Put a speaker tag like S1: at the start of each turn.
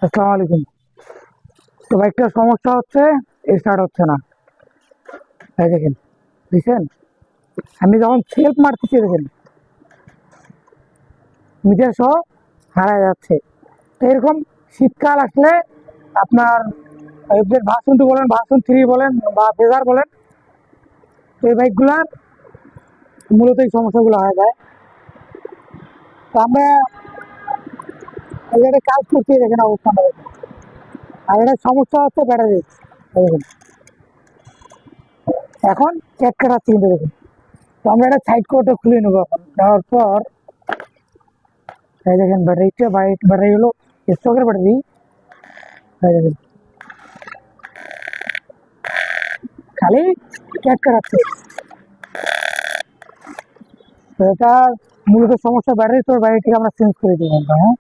S1: আসসালামু আলাইকুম। তো বাইকটার সমস্যা হচ্ছে, স্টার্ট হচ্ছে না। এই দেখেন, বুঝছেন? আমি যখন সেলফ মারতেছি দেখেন মিটার সহ হারায় যাচ্ছে। তো এরকম শীতকাল আসলে আপনার ভার্সন 2 বলেন, ভার্সন 3 বলেন বা ফেজার বলেন, এই বাইকগুলার মূলত এই সমস্যাগুলো হয়ে যায়। তো আমরা এই জায়গায় কাজ করছি, দেখেন অবস্থানটা দেখেন। আর এটা সমস্যা হচ্ছে ব্যাটারি। দেখেন এখন চেক কাটাচ্ছি কিন্তু দেখুন। তো আমরা এটা সাইড কোডটা খুলে নেবো। এখন নেওয়ার পর এই দেখেন ব্যাটারিটা, ব্যাটারি হলো স্টকের ব্যাটারি। এই দেখেন খালি চেক কাটাচ্ছে। তো এটা মূলত সমস্যা ব্যাটারি, তো ব্যাটারিটাকে আমরা চেঞ্জ করে দিই। হ্যাঁ,